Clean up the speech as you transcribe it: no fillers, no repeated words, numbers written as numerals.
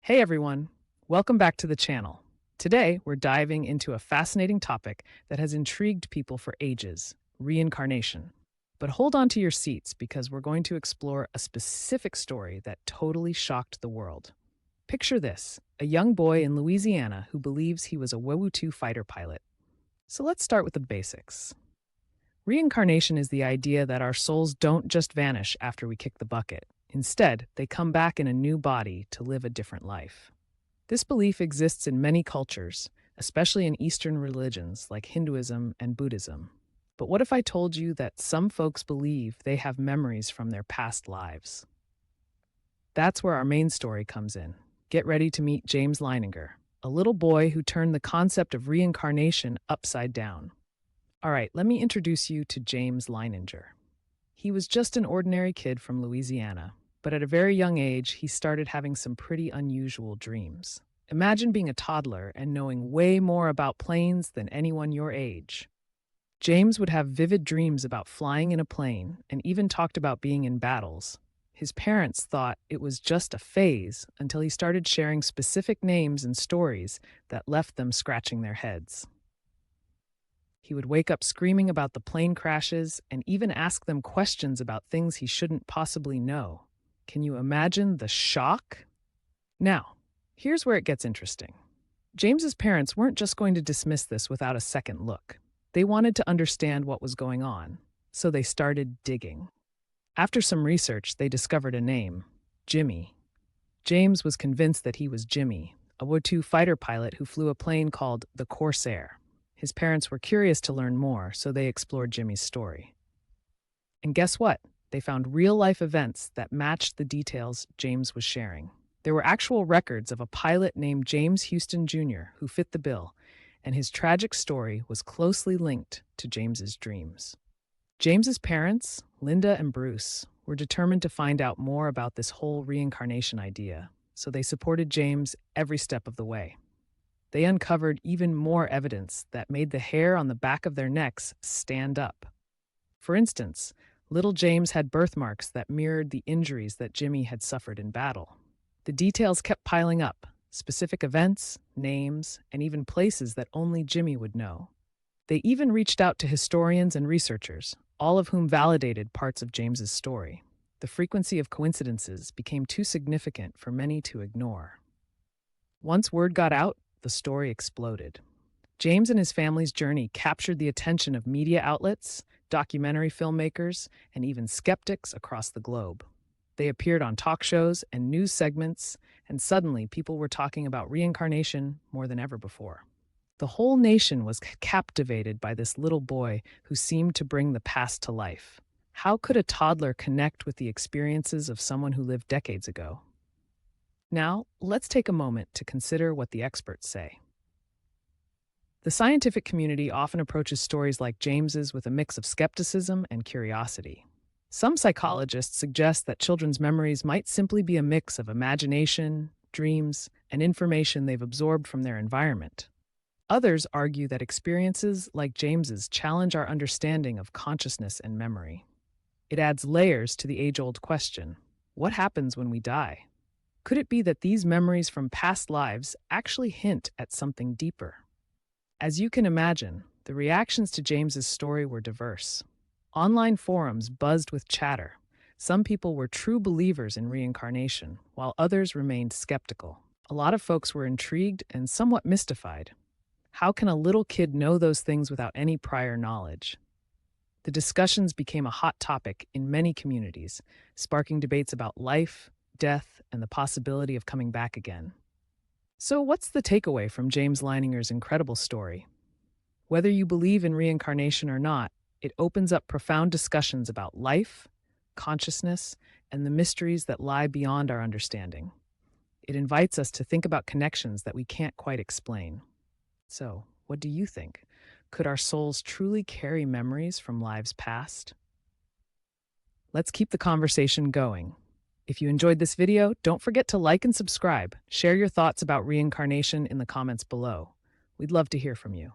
Hey everyone, welcome back to the channel. Today, we're diving into a fascinating topic that has intrigued people for ages: reincarnation. But hold on to your seats because we're going to explore a specific story that totally shocked the world. Picture this: a young boy in Louisiana who believes he was a WWII fighter pilot. So let's start with the basics. Reincarnation is the idea that our souls don't just vanish after we kick the bucket. Instead, they come back in a new body to live a different life. This belief exists in many cultures, especially in Eastern religions like Hinduism and Buddhism. But what if I told you that some folks believe they have memories from their past lives? That's where our main story comes in. Get ready to meet James Leininger, a little boy who turned the concept of reincarnation upside down. All right, let me introduce you to James Leininger. He was just an ordinary kid from Louisiana, but at a very young age, he started having some pretty unusual dreams. Imagine being a toddler and knowing way more about planes than anyone your age. James would have vivid dreams about flying in a plane and even talked about being in battles. His parents thought it was just a phase until he started sharing specific names and stories that left them scratching their heads. He would wake up screaming about the plane crashes and even ask them questions about things he shouldn't possibly know. Can you imagine the shock? Now, here's where it gets interesting. James's parents weren't just going to dismiss this without a second look. They wanted to understand what was going on, so they started digging. After some research, they discovered a name: Jimmy. James was convinced that he was Jimmy, a WWII fighter pilot who flew a plane called the Corsair. His parents were curious to learn more, so they explored Jimmy's story. And guess what? They found real-life events that matched the details James was sharing. There were actual records of a pilot named James Houston Jr. who fit the bill, and his tragic story was closely linked to James's dreams. James's parents, Linda and Bruce, were determined to find out more about this whole reincarnation idea, so they supported James every step of the way. They uncovered even more evidence that made the hair on the back of their necks stand up. For instance, little James had birthmarks that mirrored the injuries that Jimmy had suffered in battle. The details kept piling up: specific events, names, and even places that only Jimmy would know. They even reached out to historians and researchers, all of whom validated parts of James's story. The frequency of coincidences became too significant for many to ignore. Once word got out, the story exploded. James and his family's journey captured the attention of media outlets, documentary filmmakers, and even skeptics across the globe. They appeared on talk shows and news segments, and suddenly people were talking about reincarnation more than ever before. The whole nation was captivated by this little boy who seemed to bring the past to life. How could a toddler connect with the experiences of someone who lived decades ago? Now, let's take a moment to consider what the experts say. The scientific community often approaches stories like James's with a mix of skepticism and curiosity. Some psychologists suggest that children's memories might simply be a mix of imagination, dreams, and information they've absorbed from their environment. Others argue that experiences like James's challenge our understanding of consciousness and memory. It adds layers to the age-old question: what happens when we die? Could it be that these memories from past lives actually hint at something deeper? As you can imagine, the reactions to James's story were diverse. Online forums buzzed with chatter. Some people were true believers in reincarnation, while others remained skeptical. A lot of folks were intrigued and somewhat mystified. How can a little kid know those things without any prior knowledge? The discussions became a hot topic in many communities, sparking debates about life, death, and the possibility of coming back again. So what's the takeaway from James Leininger's incredible story? Whether you believe in reincarnation or not, it opens up profound discussions about life, consciousness, and the mysteries that lie beyond our understanding. It invites us to think about connections that we can't quite explain. So, what do you think? Could our souls truly carry memories from lives past? Let's keep the conversation going. If you enjoyed this video, don't forget to like and subscribe. Share your thoughts about reincarnation in the comments below. We'd love to hear from you.